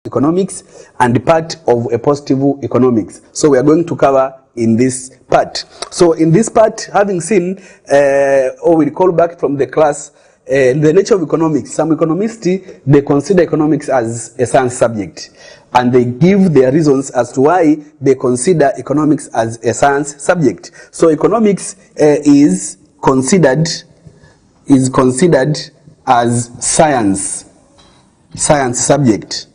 economics and part of a positive economics. So we are going to cover in this part. So in this part, having seen, or we recall back from the class, the nature of economics, some economists, they consider economics as a science subject. And they give their reasons as to why they consider economics as a science subject. So economics is considered as science subject,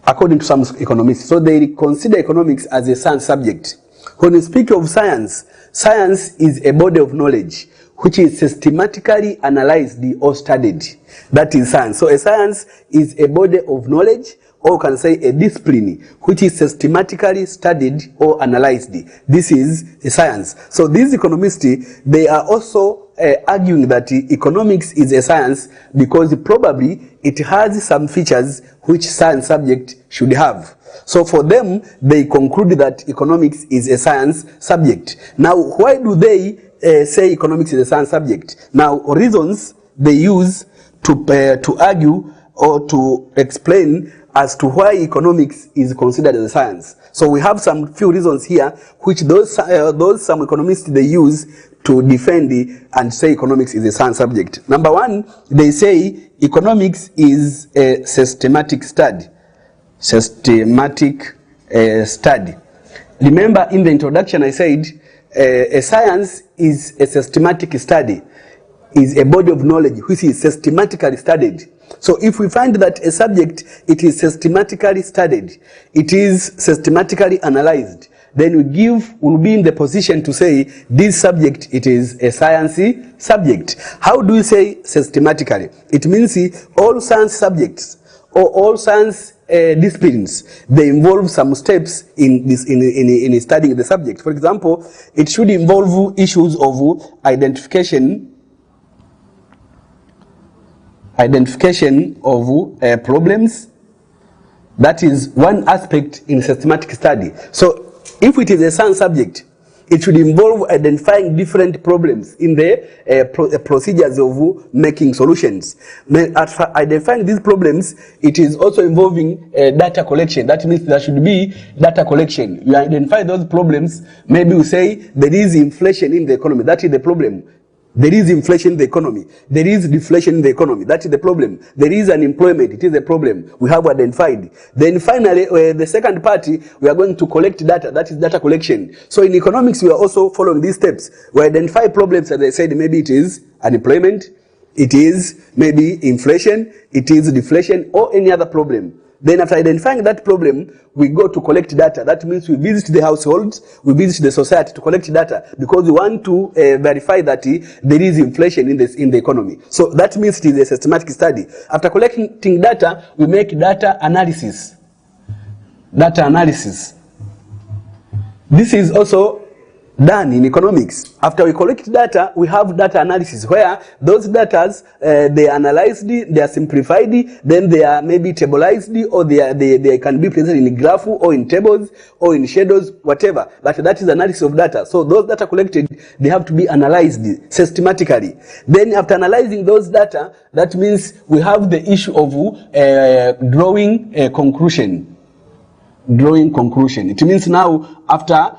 according to some economists. So they consider economics as a science subject. When we speak of science, science is a body of knowledge which is systematically analyzed or studied. That is science. So a science is a body of knowledge, or can say a discipline, which is systematically studied or analyzed. This is a science. So these economists, they are also arguing that economics is a science because probably it has some features which science subject should have. So for them, they conclude that economics is a science subject. Now, why do they say economics is a science subject? Now, reasons they use to argue or to explain as to why economics is considered as a science. So we have some few reasons here which those some economists they use to defend and say economics is a science subject. Number one, they say economics is a systematic study. Systematic study. Remember in the introduction I said a science is a systematic study, is a body of knowledge which is systematically studied. So if we find that a subject, it is systematically studied, it is systematically analyzed, then we'll be in the position to say this subject, it is a science subject. How do we say systematically? It means all science subjects or all science disciplines, they involve some steps in studying the subject. For example, it should involve issues of identification of problems. That is one aspect in systematic study. So if it is a science subject, it should involve identifying different problems in the procedures of making solutions. Identifying these problems, it is also involving data collection. That means there should be data collection. You identify those problems. Maybe you say there is inflation in the economy. That is the problem. There is inflation in the economy. There is deflation in the economy. That is the problem. There is unemployment. It is a problem. We have identified. Then finally, the second part, we are going to collect data. That is data collection. So in economics, we are also following these steps. We identify problems, as I said, maybe it is unemployment, it is maybe inflation, it is deflation, or any other problem. Then after identifying that problem, we go to collect data. That means we visit the households, we visit the society to collect data because we want to verify that there is inflation in the economy. So that means it is a systematic study. After collecting data, we make data analysis. Data analysis. This is also done in economics. After we collect data, we have data analysis where those data, they are analyzed, they are simplified, then they are maybe tableized, or they can be presented in a graph or in tables or in shadows, whatever. But that is analysis of data. So those data collected, they have to be analyzed systematically. Then after analyzing those data, that means we have the issue of drawing a conclusion. Drawing conclusion. It means now after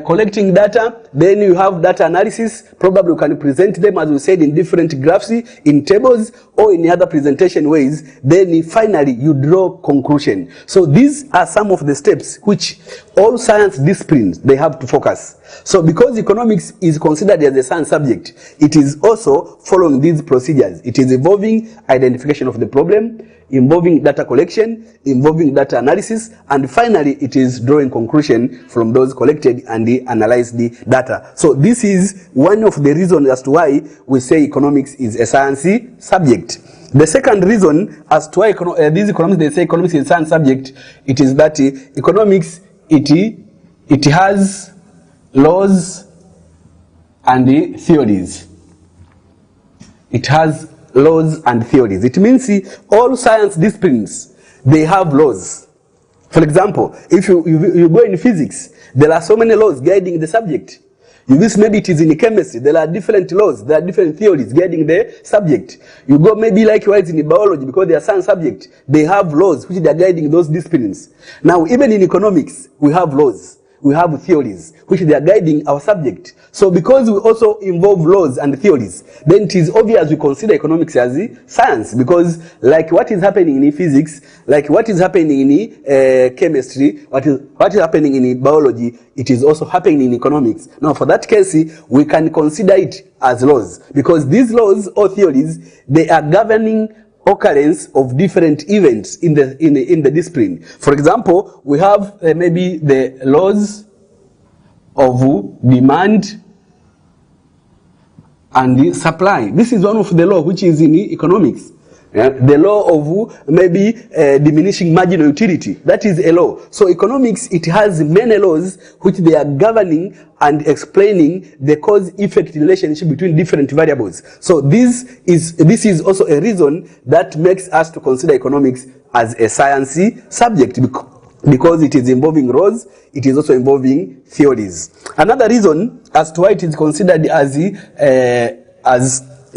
collecting data, then you have data analysis. Probably you can present them, as we said, in different graphs, in tables, or in other presentation ways. Then finally you draw conclusion. So these are some of the steps which all science disciplines, they have to focus. So because economics is considered as a science subject, it is also following these procedures. It is involving identification of the problem, involving data collection, involving data analysis, and finally it is drawing conclusion from those collected and analyzed the data. So this is one of the reasons as to why we say economics is a science subject. The second reason as to why these economists, they say economics is a science subject, it is that economics, it has laws and theories. It has laws and theories. It means all science disciplines, they have laws. For example, if you go in physics, there are so many laws guiding the subject. This maybe it is in chemistry. There are different laws, there are different theories guiding the subject. You go maybe likewise in biology, because they are science subject, they have laws which they are guiding those disciplines. Now, even in economics, we have laws, we have theories which they are guiding our subject. So because we also involve laws and theories, then it is obvious we consider economics as science, because like what is happening in physics, like what is happening in chemistry, what is happening in biology, it is also happening in economics. Now for that case, we can consider it as laws, because these laws or theories, they are governing occurrence of different events in the discipline. For example, we have maybe the laws of demand and the supply. This is one of the law which is in economics. The law of maybe diminishing marginal utility. That is a law. So economics, it has many laws which they are governing and explaining the cause-effect relationship between different variables. So this is also a reason that makes us to consider economics as a sciencey subject, because it is involving laws, it is also involving theories. Another reason as to why it is considered as a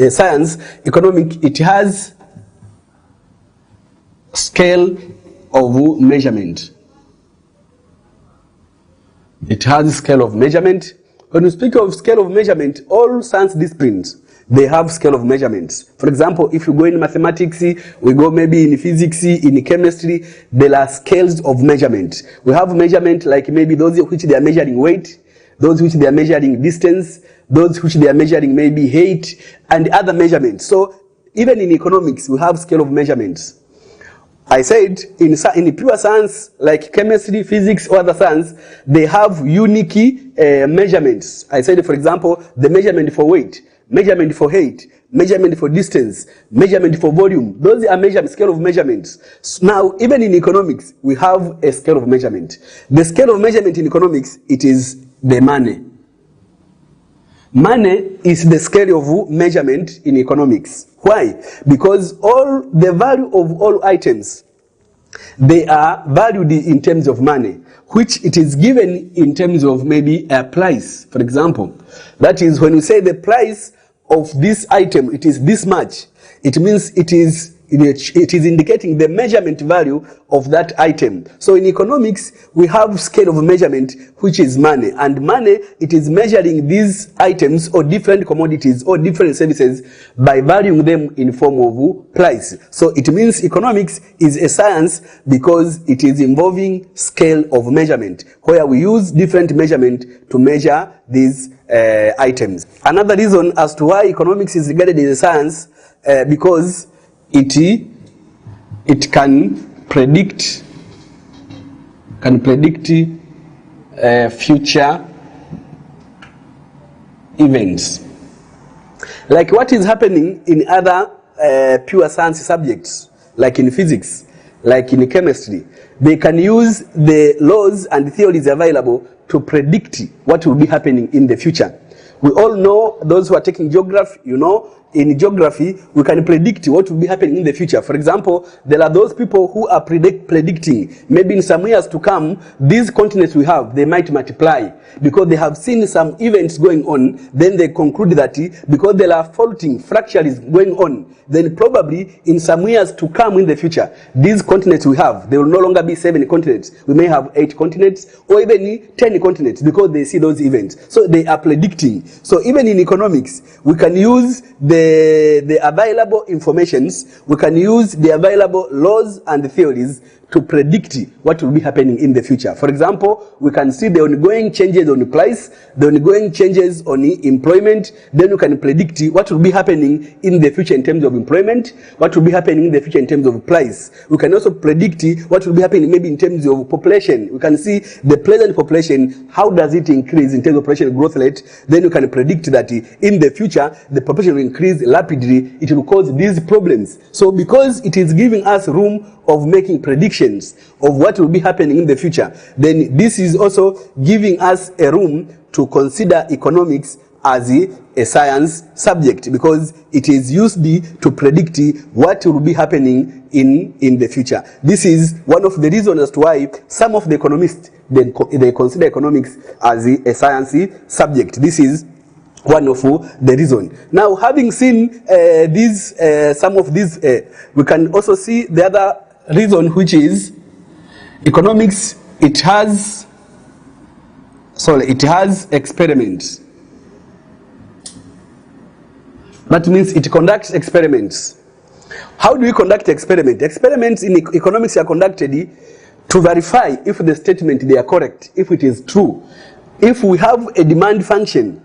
science, economic, it has scale of measurement. It has scale of measurement. When you speak of scale of measurement, all science disciplines, they have scale of measurements. For example, if you go in mathematics, we go maybe in physics, in chemistry, there are scales of measurement. We have measurement like maybe those which they are measuring weight, those which they are measuring distance, those which they are measuring maybe height, and other measurements. So even in economics, we have scale of measurements. I said in pure science like chemistry, physics, or other science, they have unique measurements. I said, for example, the measurement for weight, measurement for height, measurement for distance, measurement for volume. Those are scale of measurements. So now, even in economics, we have a scale of measurement. The scale of measurement in economics, it is the money. Money is the scale of measurement in economics. Why? Because all the value of all items, they are valued in terms of money, which it is given in terms of maybe a price, for example. That is, when you say the price of this item, it is this much, it means it is indicating the measurement value of that item. So in economics, we have scale of measurement, which is money. And money, it is measuring these items or different commodities or different services by valuing them in form of price. So it means economics is a science because it is involving scale of measurement, where we use different measurement to measure these items. Another reason as to why economics is regarded as a science, because it can predict future events, like what is happening in other pure science subjects, like in physics, like in chemistry. They can use the laws and theories available to predict what will be happening in the future. We all know, those who are taking geography, you know, in geography, we can predict what will be happening in the future. For example, there are those people who are predicting, maybe in some years to come, these continents we have, they might multiply, because they have seen some events going on. Then they conclude that because there are faulting, fractures going on, then probably in some years to come in the future, these continents we have, they will no longer be 7 continents. We may have 8 continents or even 10 continents, because they see those events. So they are predicting. So even in economics, we can use the available informations, we can use the available laws and theories to predict what will be happening in the future. For example, we can see the ongoing changes on price, the ongoing changes on employment. Then we can predict what will be happening in the future in terms of employment, what will be happening in the future in terms of price. We can also predict what will be happening maybe in terms of population. We can see the present population, how does it increase in terms of population growth rate. Then we can predict that in the future, the population will increase rapidly. It will cause these problems. So because it is giving us room of making predictions of what will be happening in the future, then this is also giving us a room to consider economics as a science subject because it is used to predict what will be happening in the future. This is one of the reasons as to why some of the economists they consider economics as a science subject. This is one of the reasons. Now, having seen some of these, we can also see the other reason, which is economics. It has experiments. That means it conducts experiments. How do we conduct experiments? Experiments in economics are conducted to verify if the statement they are correct, if it is true. If we have a demand function,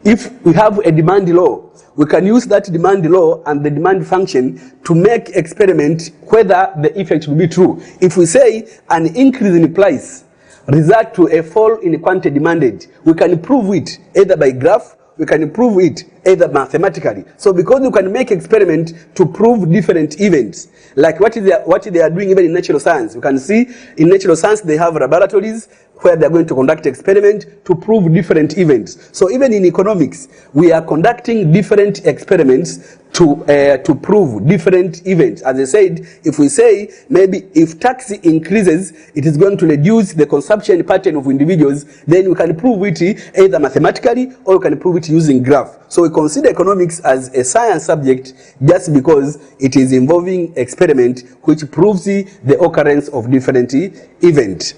if we have a demand law, we can use that demand law and the demand function to make experiment whether the effect will be true. If we say an increase in price result to a fall in quantity demanded, we can prove it either by graph, we can prove it either mathematically. So because you can make experiment to prove different events, like what they are doing even in natural science. You can see in natural science they have laboratories where they are going to conduct experiment to prove different events. So even in economics, we are conducting different experiments to prove different events. As I said, if we say maybe if tax increases, it is going to reduce the consumption pattern of individuals, then we can prove it either mathematically or we can prove it using graph. So we consider economics as a science subject just because it is involving experiment which proves the occurrence of different events.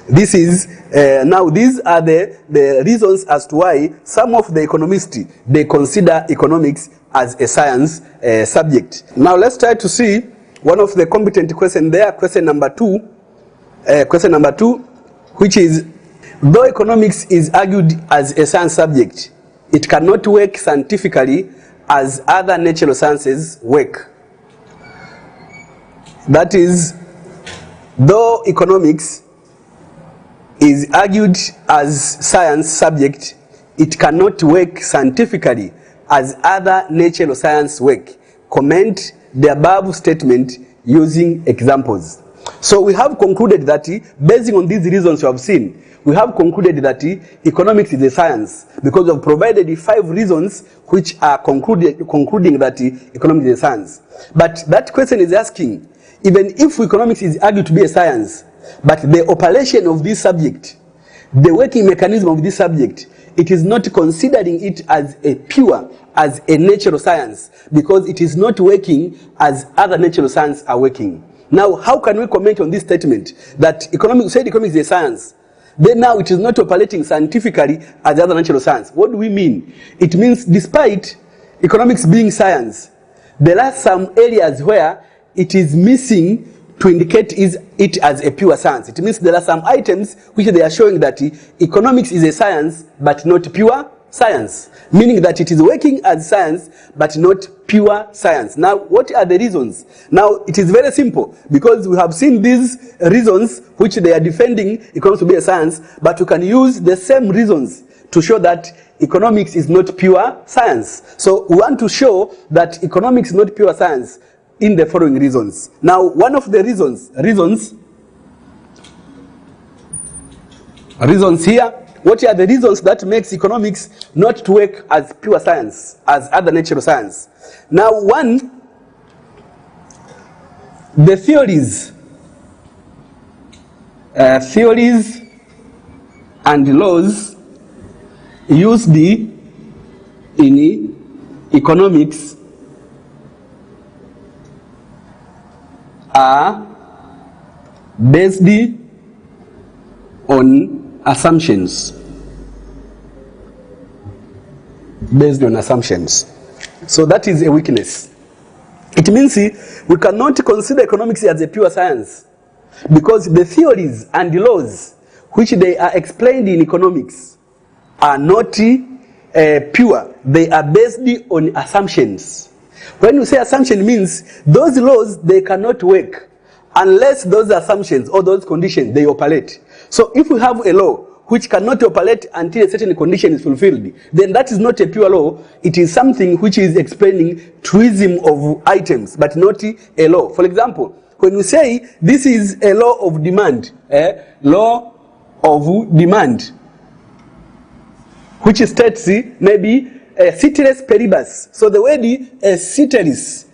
This is now these are the reasons as to why some of the economists they consider economics as a science subject. Now let's try to see one of the competent questions there. Question number two, which is, though economics is argued as a science subject, it cannot work scientifically as other natural sciences work. That is, though economics is argued as science subject, it cannot work scientifically as other natural science work. Comment the above statement using examples. So we have concluded that, based on these reasons you have seen, we have concluded that economics is a science because we have provided 5 reasons which are concluding that economics is a science. But that question is asking, even if economics is argued to be a science, but the operation of this subject, the working mechanism of this subject, it is not considering it as a natural science because it is not working as other natural sciences are working. Now, how can we comment on this statement that economics is a science? Then now it is not operating scientifically as other natural science. What do we mean? It means despite economics being science, there are some areas where it is missing to indicate it as a pure science. It means there are some items which they are showing that economics is a science but not pure science, meaning that it is working as science but not pure science. Now, what are the reasons? Now, it is very simple because we have seen these reasons which they are defending economics to be a science, but you can use the same reasons to show that economics is not pure science. So we want to show that economics is not pure science in the following reasons. Now, one of the reasons here, what are the reasons that makes economics not to work as pure science, as other natural science? Now, one, the theories and laws used in economics are based on assumptions. So that is a weakness. It means we cannot consider economics as a pure science because the theories and the laws which they are explained in economics are not pure. They are based on assumptions. When you say assumption, means those laws, they cannot work unless those assumptions or those conditions, they operate. So if we have a law which cannot operate until a certain condition is fulfilled, then that is not a pure law. It is something which is explaining truism of items, but not a law. For example, when you say this is a law of demand, law of demand, which states maybe ceteris paribus. So the word ceteris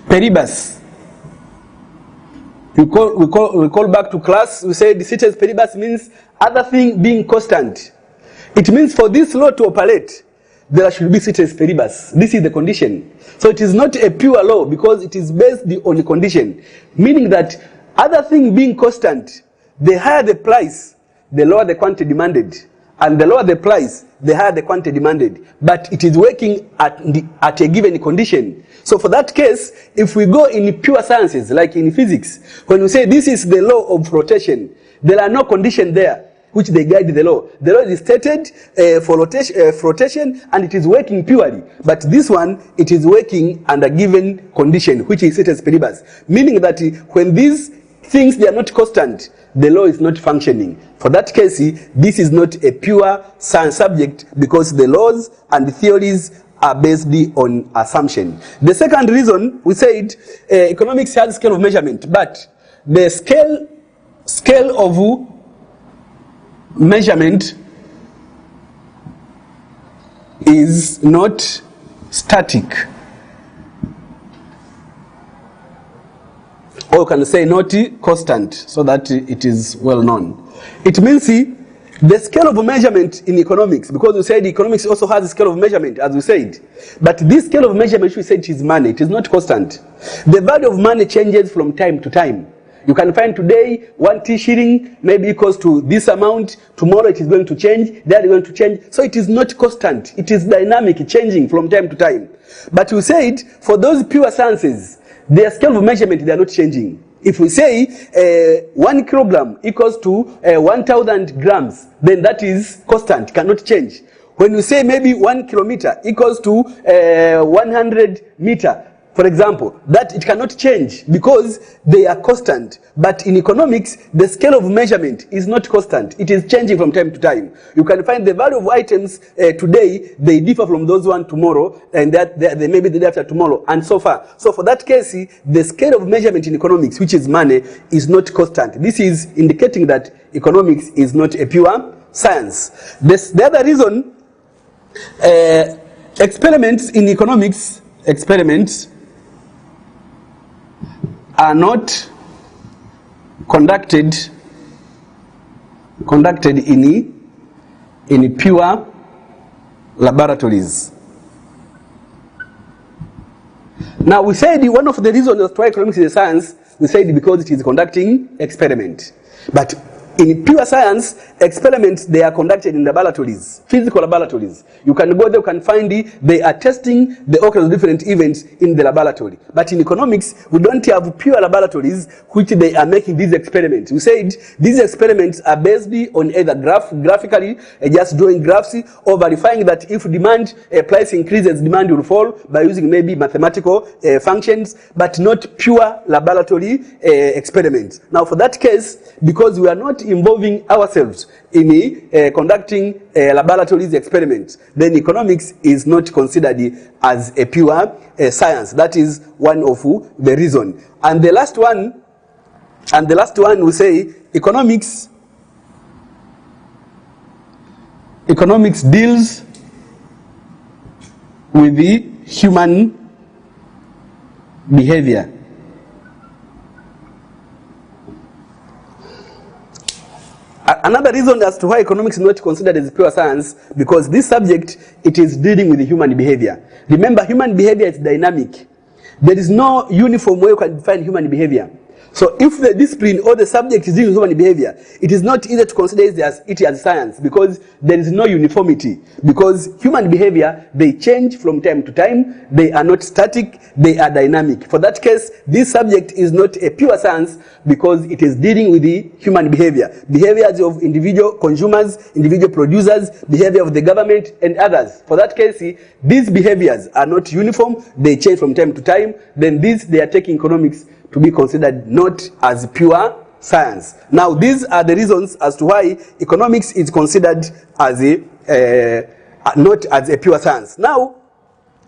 paribus, we call back to class, we said ceteris paribus means other thing being constant. It means for this law to operate, there should be ceteris paribus. This is the condition. So it is not a pure law because it is based on a condition, meaning that other thing being constant, the higher the price, the lower the quantity demanded. And the lower the price, the higher the quantity demanded. But it is working at a given condition. So for that case, if we go in pure sciences, like in physics, when we say this is the law of rotation, there are no conditions there which they guide the law. The law is stated for rotation and it is working purely. But this one, it is working under given condition, which is ceteris paribus. Meaning that when these things, they are not constant, the law is not functioning. For that case, this is not a pure science subject because the laws and the theories are based on assumption. The second reason, we said economics has scale of measurement, but the scale of measurement is not static. Or you can say not constant, so that it is well known. It means the scale of measurement in economics, because we said economics also has a scale of measurement, as we said. But this scale of measurement, we said, it is money. It is not constant. The value of money changes from time to time. You can find today 1 T shilling maybe equals to this amount. Tomorrow it is going to change. They are going to change. So it is not constant. It is dynamic, changing from time to time. But we said for those pure sciences, their scale of measurement, they are not changing. If we say 1 kilogram equals to 1,000 grams, then that is constant, cannot change. When we say maybe 1 kilometer equals to 100 meter, for example, that it cannot change because they are constant. But in economics, the scale of measurement is not constant. It is changing from time to time. You can find the value of items today, they differ from those one tomorrow, and that they may be the day after tomorrow, and so far. So for that case, the scale of measurement in economics, which is money, is not constant. This is indicating that economics is not a pure science. The other reason, experiments in economics, are not conducted in pure laboratories. Now we said one of the reasons why economics is a science, we said because it is conducting experiment. But in pure science, experiments, they are conducted in laboratories, physical laboratories. You can go there, you can find they are testing the occurrence of different events in the laboratory. But in economics, we don't have pure laboratories which they are making these experiments. We said these experiments are based on either graphically, just drawing graphs, or verifying that if demand, price increases, demand will fall by using maybe mathematical functions, but not pure laboratory experiments. Now for that case, because we are not involving ourselves in conducting laboratories experiments, then economics is not considered as a pure science. That is one of the reasons. And the last one we say economics deals with the human behavior. Another reason as to why economics is not considered as pure science, because this subject, it is dealing with the human behavior. Remember, human behavior is dynamic. There is no uniform way you can define human behavior. So if the discipline or the subject is dealing with human behavior, it is not easy to consider it as science because there is no uniformity. Because human behavior, they change from time to time. They are not static, they are dynamic. For that case, this subject is not a pure science because it is dealing with the human behavior. Behaviors of individual consumers, individual producers, behavior of the government and others. For that case, these behaviors are not uniform, they change from time to time. Then they are taking economics to be considered not as pure science. Now, these are the reasons as to why economics is considered as not as a pure science. Now,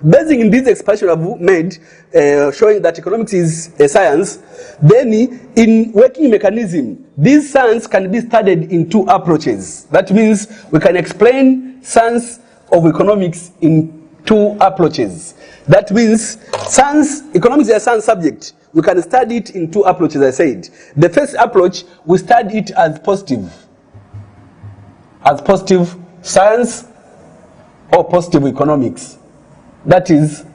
based in this expansion I've made, showing that economics is a science, then in working mechanism, this science can be studied in two approaches. That means we can explain science of economics in two approaches. That means economics is a science subject. We can study it in two approaches, I said. The first approach, we study it as positive science or positive economics. That is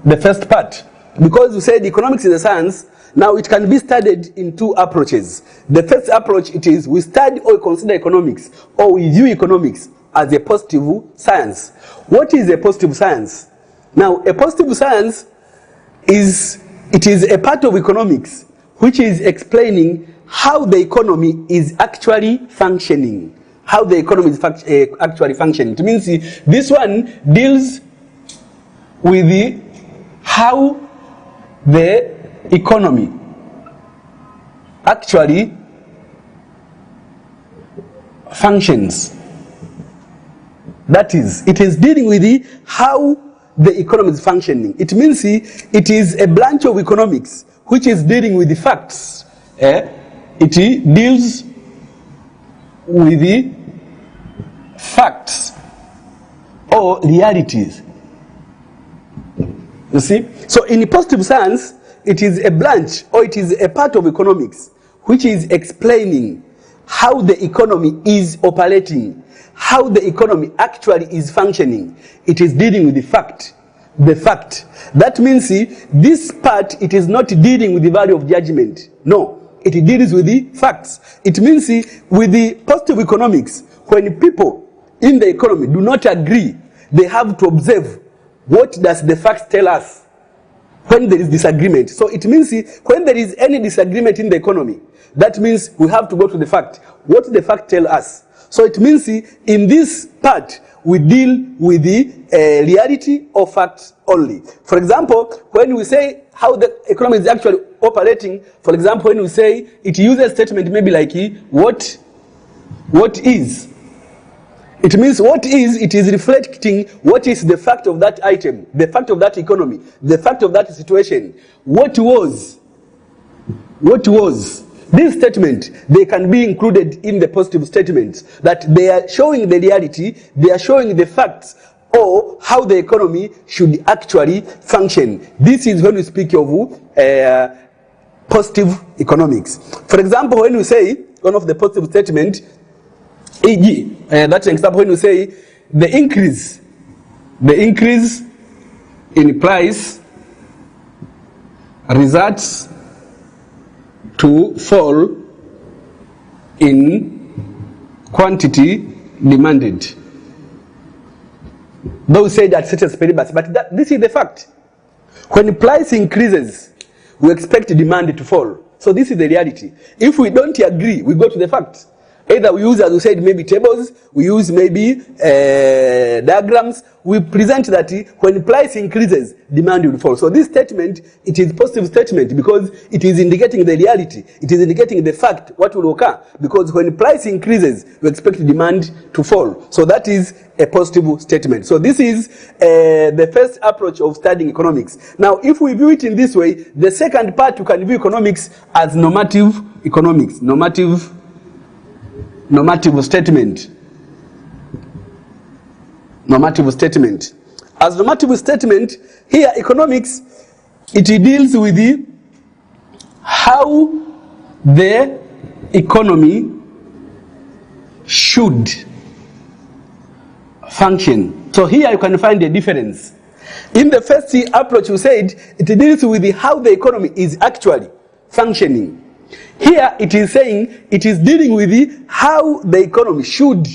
the first part. Because we said economics is a science, now it can be studied in two approaches. The first approach, it is we study or consider economics, or we view economics as a positive science. What is a positive science? Now, a positive science is a part of economics which is explaining how the economy is actually functioning. How the economy is actually functioning. It means this one deals with how the economy actually functions. That is, it is dealing with how the economy is functioning. It means it is a branch of economics which is dealing with the facts. It deals with the facts or realities. You see? So in positive science, it is a branch or it is a part of economics which is explaining how the economy is operating, how the economy actually is functioning. It is dealing with the fact. The fact. That means this part, it is not dealing with the value of judgment. No, it deals with the facts. It means with the positive economics, when people in the economy do not agree, they have to observe what does the facts tell us when there is disagreement. So it means when there is any disagreement in the economy, that means we have to go to the fact. What does the fact tell us? So it means in this part, we deal with the reality or facts only. For example, when we say how the economy is actually operating, for example, when we say it uses statement maybe like what is. It means what is, it is reflecting what is the fact of that item, the fact of that economy, the fact of that situation. What was. This statement, they can be included in the positive statements, that they are showing the reality, they are showing the facts, or how the economy should actually function. This is when we speak of positive economics. For example, when we say, one of the positive statements, e.g., that's an example when we say the increase in price results to fall in quantity demanded. Those say that such as peribus, but this is the fact. When price increases, we expect demand to fall. So this is the reality. If we don't agree, we go to the fact. Either we use, as we said, maybe tables, we use maybe diagrams. We present that when price increases, demand will fall. So this statement, it is a positive statement because it is indicating the reality. It is indicating the fact, what will occur. Because when price increases, we expect demand to fall. So that is a positive statement. So this is the first approach of studying economics. Now, if we view it in this way, the second part, you can view economics as normative economics. Normative statement. Normative statement. As normative statement, here economics, it deals with how the economy should function. So here you can find a difference. In the first approach, we said it deals with how the economy is actually functioning. Here it is saying it is dealing with how the economy should.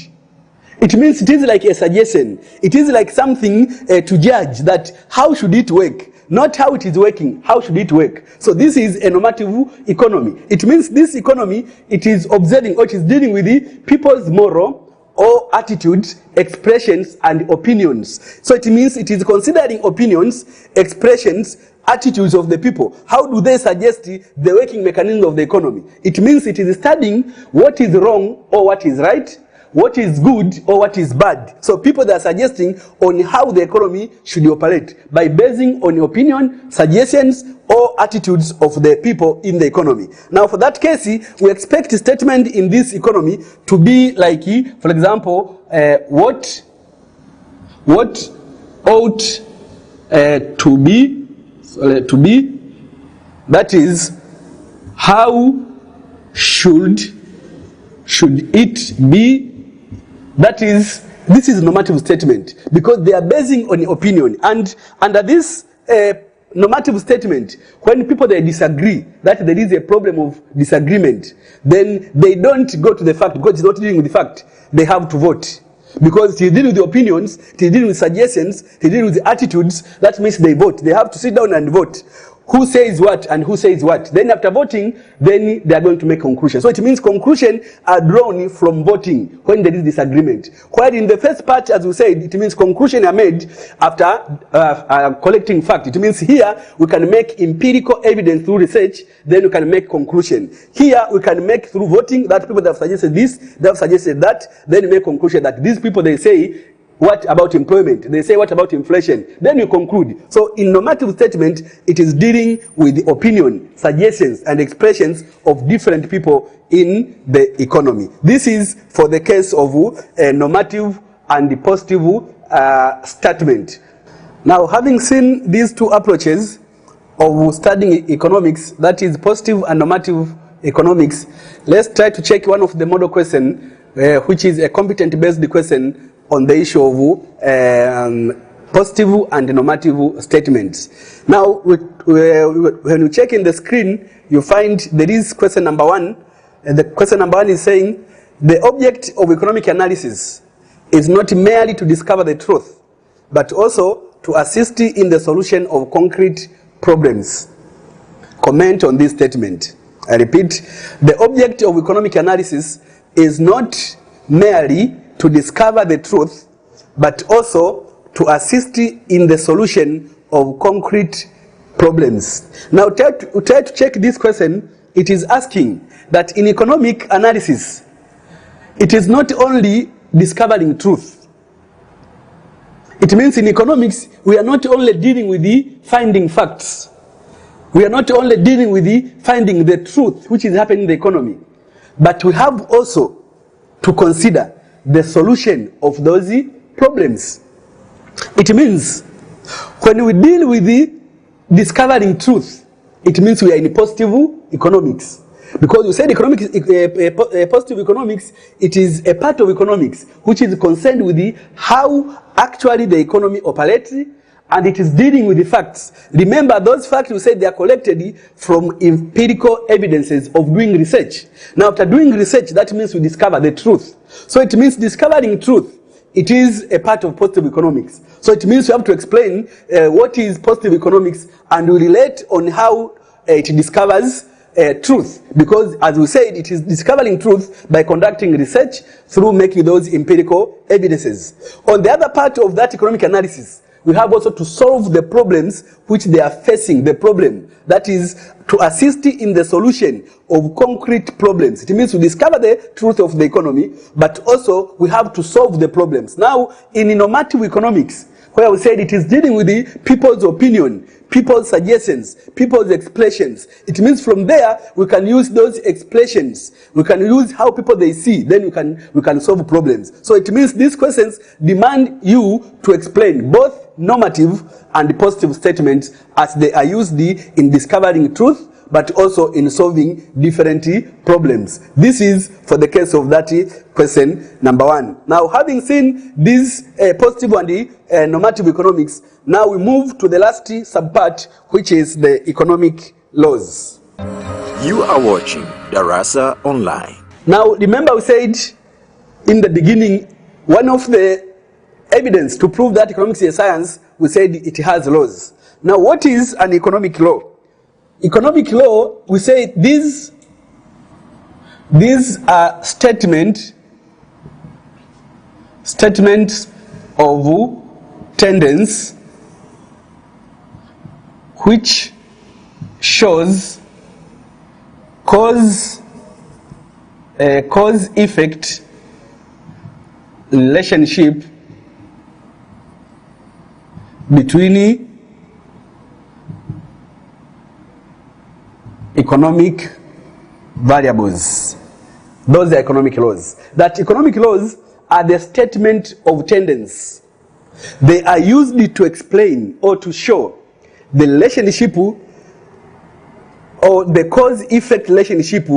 It means it is like a suggestion. It is like something to judge that how should it work. Not how it is working, how should it work. So this is a normative economy. It means this economy, it is observing or it is dealing with the people's moral or attitudes, expressions, and opinions. So it means it is considering opinions, expressions, attitudes of the people. How do they suggest the working mechanism of the economy? It means it is studying what is wrong or what is right, what is good or what is bad. So people that are suggesting on how the economy should operate by basing on opinion, suggestions, or attitudes of the people in the economy. Now for that case, we expect a statement in this economy to be like, for example, what what ought to be, that is, how should it be, that is, this is normative statement, because they are basing on opinion. And under this normative statement, when people they disagree, that there is a problem of disagreement, then they don't go to the fact, because it's not dealing with the fact, they have to vote. Because he's dealing with the opinions, he's dealing with suggestions, he's dealing with the attitudes, that means they vote. They have to sit down and vote. Who says what and who says what. Then after voting, then they are going to make conclusions. So it means conclusions are drawn from voting when there is disagreement. While in the first part, as we said, it means conclusions are made after collecting fact. It means here we can make empirical evidence through research, then we can make conclusion. Here we can make through voting, that people that have suggested this, they have suggested that, then we make conclusion that these people they say, what about employment? They say, what about inflation? Then you conclude. So in normative statement, it is dealing with the opinion, suggestions, and expressions of different people in the economy. This is for the case of normative and the positive statement. Now, having seen these two approaches of studying economics, that is positive and normative economics, let's try to check one of the model question, which is a competency-based question on the issue of positive and normative statements. Now, when you check in the screen, you find there is question number 1. And the question number 1 is saying, the object of economic analysis is not merely to discover the truth, but also to assist in the solution of concrete problems. Comment on this statement. I repeat, the object of economic analysis is not merely to discover the truth, but also to assist in the solution of concrete problems. Now, try to check this question. It is asking that in economic analysis, it is not only discovering truth. It means in economics, we are not only dealing with the finding facts. We are not only dealing with the finding the truth, which is happening in the economy, but we have also to consider the solution of those problems. It means when we deal with the discovering truth, it means we are in positive economics. Because you said economics, positive economics, it is a part of economics which is concerned with the how actually the economy operates, and it is dealing with the facts. Remember, those facts we said they are collected from empirical evidences of doing research. Now, after doing research, that means we discover the truth. So it means discovering truth. It is a part of positive economics. So it means we have to explain what is positive economics, and we relate on how it discovers truth. Because as we said, it is discovering truth by conducting research through making those empirical evidences. On the other part of that economic analysis, we have also to solve the problems which they are facing, the problem. That is, to assist in the solution of concrete problems. It means we discover the truth of the economy, but also we have to solve the problems. Now, in normative economics, where we said it is dealing with the people's opinion, people's suggestions, people's expressions. It means from there, we can use those expressions. We can use how people they see. Then we can solve problems. So it means these questions demand you to explain both normative and positive statements as they are used in discovering truth, but also in solving different problems. This is for the case of that question number 1. Now, having seen this positive and normative economics, now we move to the last subpart, which is the economic laws. You are watching Darasa Online. Now, remember we said in the beginning, one of the evidence to prove that economics is a science, we said it has laws. Now, what is an economic law? Economic law, we say these are statements of tendency which shows cause-effect relationship between economic variables. Those are economic laws. That economic laws are the statement of tendency They are used to explain or to show the relationship or the cause-effect relationship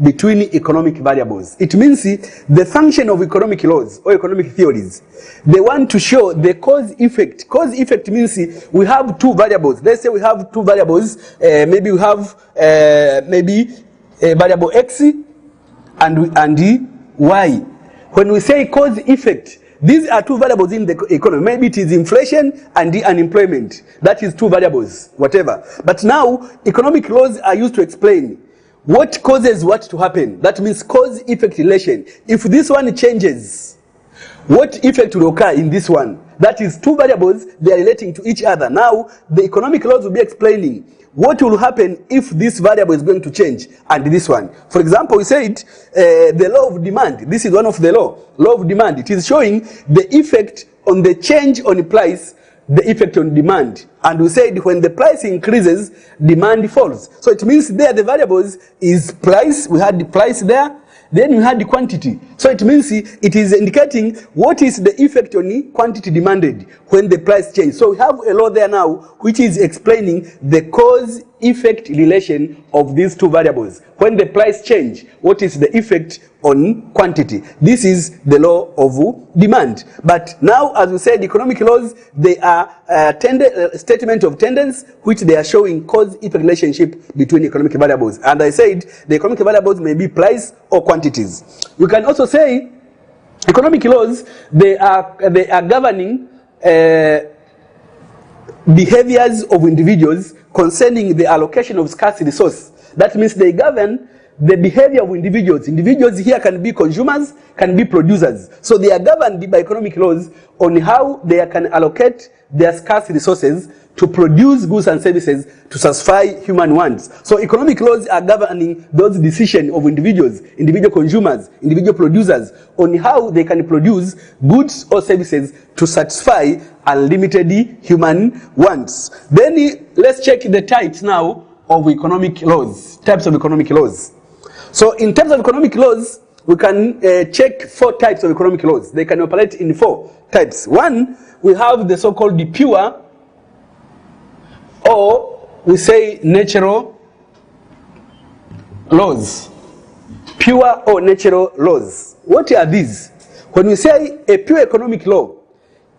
between economic variables. It means the function of economic laws or economic theories. They want to show the cause-effect. Cause-effect means we have two variables. Let's say we have two variables. Maybe we have maybe a variable x and y. When we say cause-effect, these are two variables in the economy. Maybe it is inflation and the unemployment. That is two variables, whatever. But now, economic laws are used to explain what causes what to happen. That means cause-effect relation. If this one changes, what effect will occur in this one? That is two variables, they are relating to each other. Now, the economic laws will be explaining what will happen if this variable is going to change and this one. For example, we said the law of demand. This is one of the law of demand. It is showing the effect on the change on the price, the effect on demand. And we said when the price increases, demand falls. So it means there the variables is price. We had the price there. Then we had the quantity. So it means it is indicating what is the effect on the quantity demanded when the price changes. So we have a law there now which is explaining the cause-effect relation of these two variables. When the price change, what is the effect on quantity? This is the law of demand. But now, as we said, economic laws, they are statement of tendency which they are showing cause-effect relationship between economic variables. And I said the economic variables may be price or quantities. We can also say economic laws, they are governing behaviors of individuals concerning the allocation of scarce resource. That means they govern the behavior of individuals. Individuals here can be consumers, can be producers. So they are governed by economic laws on how they can allocate their scarce resources to produce goods and services to satisfy human wants. So economic laws are governing those decisions of individuals, individual consumers, individual producers, on how they can produce goods or services to satisfy unlimited human wants. Then let's check the types now of economic laws, types of economic laws. So in terms of economic laws, we can check 4 types of economic laws. They can operate in 4 types. One, we have the so-called the pure, or we say natural laws. Pure or natural laws. What are these? When we say a pure economic law,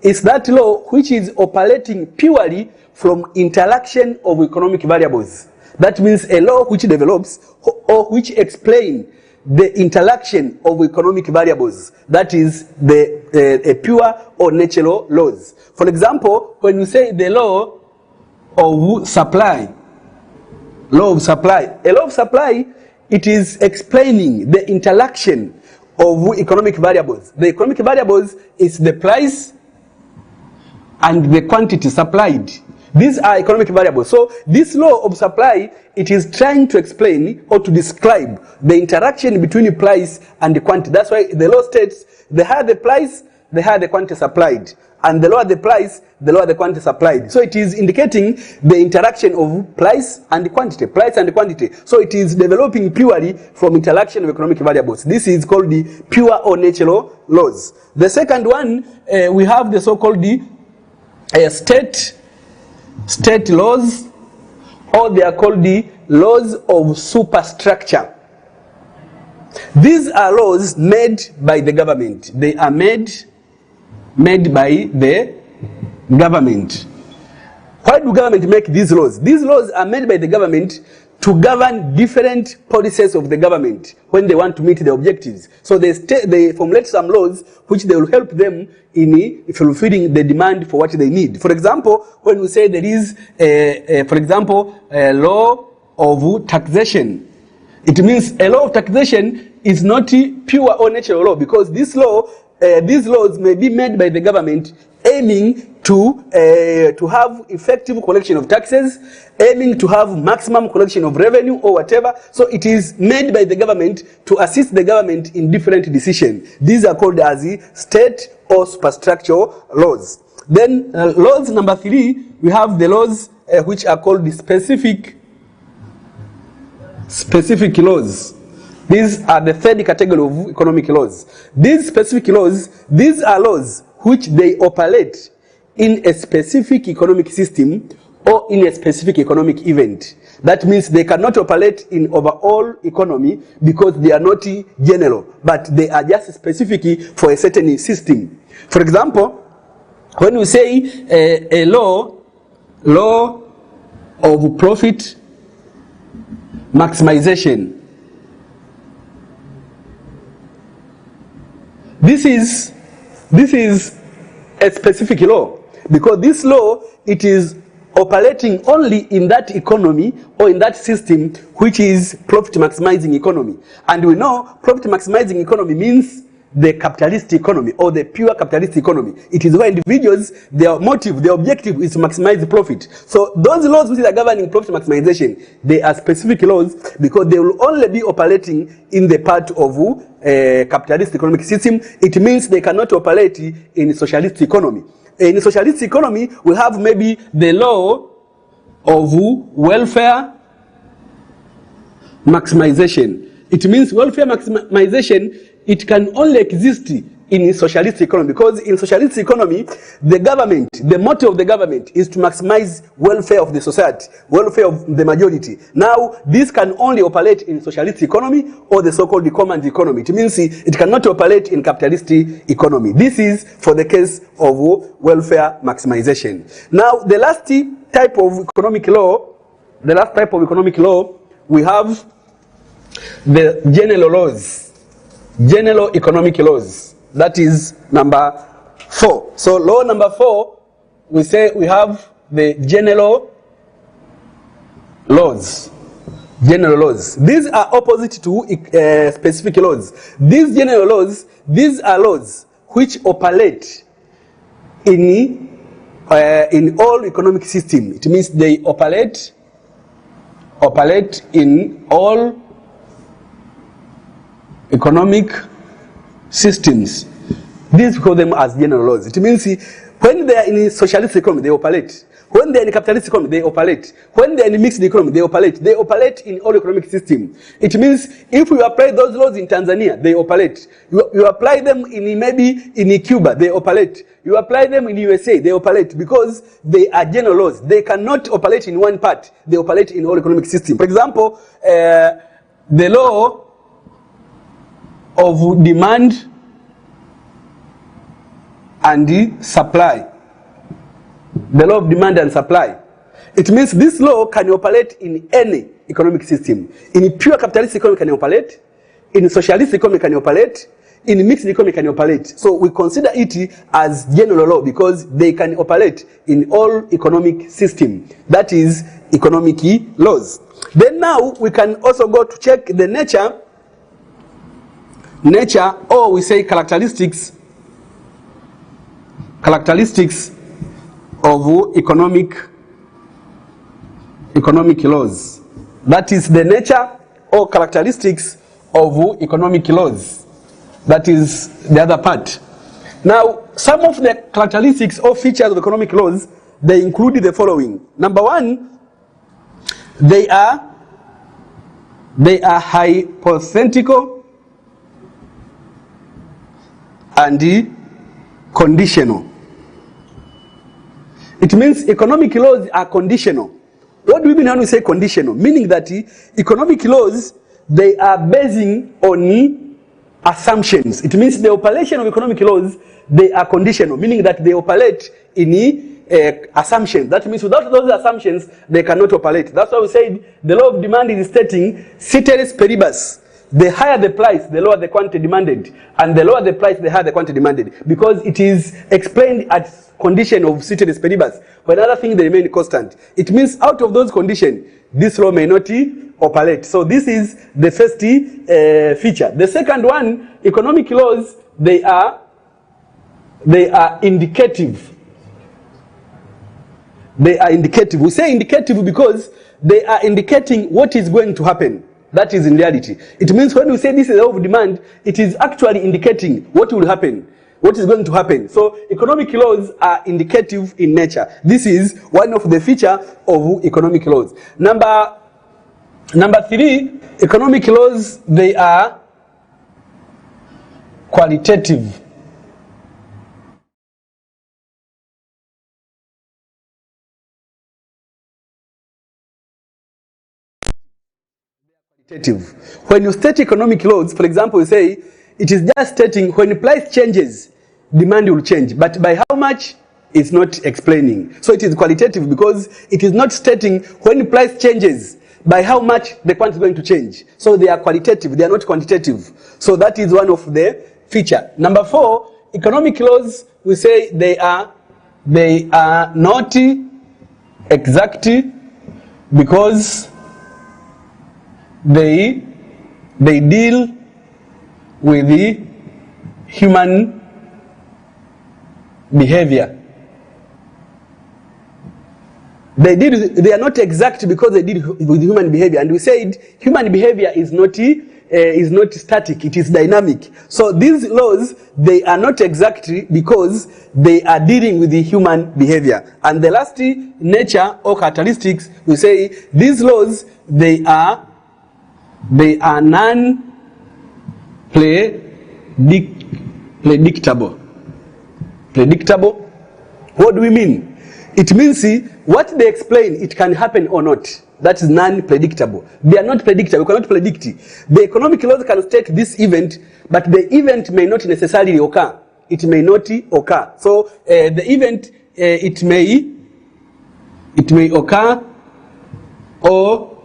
it's that law which is operating purely from interaction of economic variables. That means a law which develops or which explains the interaction of economic variables. That is a pure or natural laws. For example, when you say the law of supply, a law of supply, it is explaining the interaction of economic variables. The economic variables is the price and the quantity supplied. These are economic variables. So this law of supply, it is trying to explain or to describe the interaction between the price and the quantity. That's why the law states the higher the price, the higher the quantity supplied. And the lower the price, the lower the quantity supplied. So it is indicating the interaction of price and the quantity. Price and the quantity. So it is developing purely from interaction of economic variables. This is called the pure or natural laws. The second one, we have the so-called the state laws, or they are called the laws of superstructure. These are laws made by the government. They are made by the government. Why do government make these laws? These laws are made by the government to govern different policies of the government when they want to meet the objectives. So they formulate some laws which they will help them in fulfilling the demand for what they need. For example, when we say there is, a law of taxation, it means a law of taxation is not pure or natural law, because these laws may be made by the government aiming to have effective collection of taxes, aiming to have maximum collection of revenue or whatever. So it is made by the government to assist the government in different decisions. These are called as the state or superstructure laws. Then laws number 3, we have the laws which are called the specific laws. These are the third category of economic laws. These specific laws, these are laws which they operate in a specific economic system or in a specific economic event. That means they cannot operate in overall economy because they are not general, but they are just specific for a certain system. For example, when we say a law of profit maximization, this is a specific law, because this law, it is operating only in that economy or in that system which is profit maximizing economy. And we know profit maximizing economy means the capitalist economy or the pure capitalist economy. It is where individuals, their motive, their objective is to maximize the profit. So those laws which are governing profit maximization, they are specific laws because they will only be operating in the part of a capitalist economic system. It means they cannot operate in socialist economy. In socialist economy, we have maybe the law of welfare maximization. It means welfare maximization, it can only exist in socialist economy, because in socialist economy, the government, the motto of the government is to maximize welfare of the society, welfare of the majority. Now, this can only operate in socialist economy or the so-called commons economy. It means it cannot operate in capitalist economy. This is for the case of welfare maximization. Now, the last type of economic law, we have the general laws. General economic laws. That is number 4. So law number 4, we say we have the general laws. General laws. These are opposite to specific laws. These general laws, these are laws which operate in all economic system. It means they operate in all economic systems. These call them as general laws. It means when they are in a socialist economy, they operate. When they are in a capitalist economy, they operate. When they are in a mixed economy, they operate. They operate in all economic systems. It means if you apply those laws in Tanzania, they operate. You apply them maybe in Cuba, they operate. You apply them in USA, they operate, because they are general laws. They cannot operate in one part. They operate in all economic systems. For example, the law of demand and the supply. The law of demand and supply. It means this law can operate in any economic system. In pure capitalist economy can operate. In socialist economy can operate. In mixed economy can operate. So we consider it as general law because they can operate in all economic system. That is economic laws. Then now we can also go to check the nature, or we say characteristics of economic laws. That is the nature or characteristics of economic laws. That is the other part. Now, some of the characteristics or features of economic laws, they include the following. Number 1, they are hypothetical and conditional. It means economic laws are conditional. What do we mean when we say conditional? Meaning that economic laws, they are basing on assumptions. It means the operation of economic laws, they are conditional, meaning that they operate in assumptions. That means without those assumptions, they cannot operate. That's why we said the law of demand is stating ceteris paribus. The higher the price, the lower the quantity demanded. And the lower the price, the higher the quantity demanded. Because it is explained as condition of ceteris paribus. But another thing, they remain constant. It means out of those conditions, this law may not operate. So this is the first feature. The second one, economic laws, they are indicative. They are indicative. We say indicative because they are indicating what is going to happen. That is in reality. It means when we say this is law of demand, it is actually indicating what will happen, what is going to happen. So economic laws are indicative in nature. This is one of the features of economic laws. Number 3, economic laws, they are qualitative. qualitative. When you state economic laws, for example, you say it is just stating when price changes, demand will change, but by how much? It's not explaining. So it is qualitative because it is not stating when price changes, by how much the quantity is going to change. So they are qualitative, they are not quantitative. So that is one of the feature. Number 4, economic laws, we say they are not exact because they deal with the human behavior. They are not exact because they deal with human behavior, and we said human behavior is not static, it is dynamic. So these laws, they are not exact because they are dealing with the human behavior. And the last, nature or characteristics, we say these laws, they are non-predictable. Predictable. What do we mean? It means, what they explain, it can happen or not. That is non-predictable. They are not predictable. You cannot predict it. The economic laws can state this event, but the event may not necessarily occur. It may not occur. So the event, it may occur or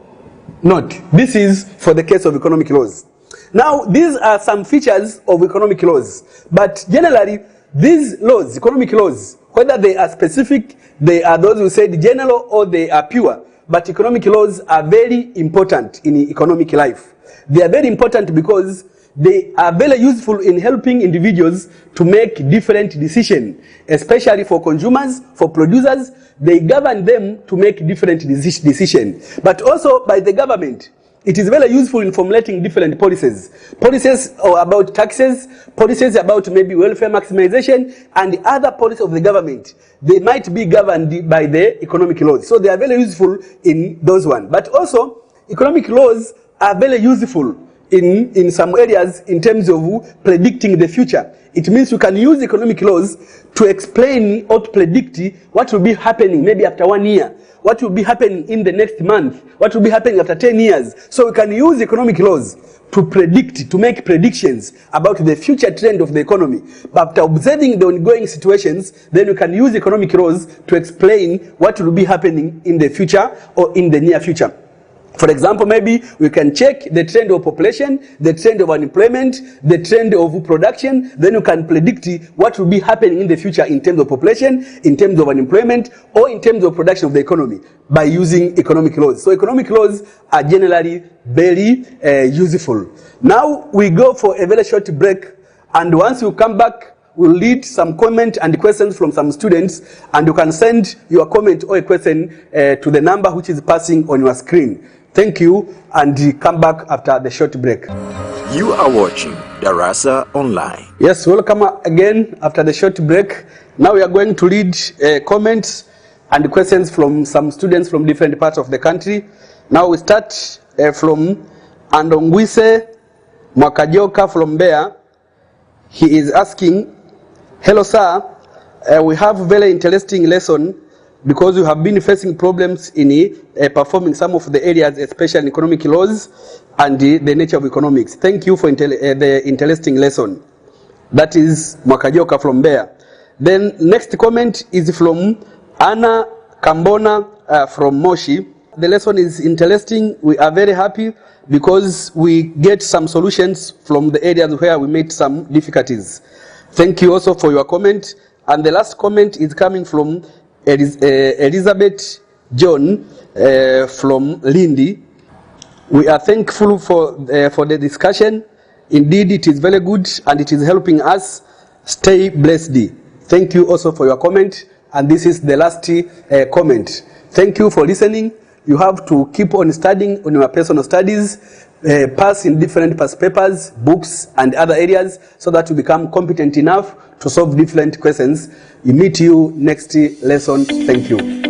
not. This is for the case of economic laws. Now, these are some features of economic laws. But generally, these laws, economic laws, whether they are specific, they are those who said general, or they are pure. But economic laws are very important in economic life. They are very important because they are very useful in helping individuals to make different decisions, especially for consumers, for producers. They govern them to make different decisions. But also by the government. It is very useful in formulating different policies. Policies about taxes, policies about maybe welfare maximization, and other policies of the government. They might be governed by the economic laws. So they are very useful in those ones. But also, economic laws are very useful in some areas in terms of predicting the future. It means you can use economic laws to explain or to predict what will be happening maybe after 1 year. What will be happening in the next month? What will be happening after 10 years? So we can use economic laws to predict, to make predictions about the future trend of the economy. But after observing the ongoing situations, then we can use economic laws to explain what will be happening in the future or in the near future. For example, maybe we can check the trend of population, the trend of unemployment, the trend of production. Then you can predict what will be happening in the future in terms of population, in terms of unemployment, or in terms of production of the economy by using economic laws. So economic laws are generally very useful. Now we go for a very short break, and once you come back, we'll read some comment and questions from some students, and you can send your comment or a question to the number which is passing on your screen. Thank you, and come back after the short break. You are watching Darasa Online. Yes, welcome again after the short break. Now we are going to read comments and questions from some students from different parts of the country. Now we start from Andongwise Mwakajoka from Mbeya. He is asking, hello sir, we have very interesting lesson because you have been facing problems in performing some of the areas, especially in economic laws and the nature of economics. Thank you for the interesting lesson. That is Mwakajoka from Mbeya. Then next comment is from Anna Kambona from Moshi. The lesson is interesting. We are very happy because we get some solutions from the areas where we made some difficulties. Thank you also for your comment. And the last comment is coming from Elizabeth John from Lindi. We are thankful for the discussion. Indeed, it is very good and it is helping us stay blessed. Thank you also for your comment. And this is the last comment. Thank you for listening. You have to keep on studying on your personal studies, pass in different past papers, books, and other areas so that you become competent enough to solve different questions. We meet you next lesson. Thank you.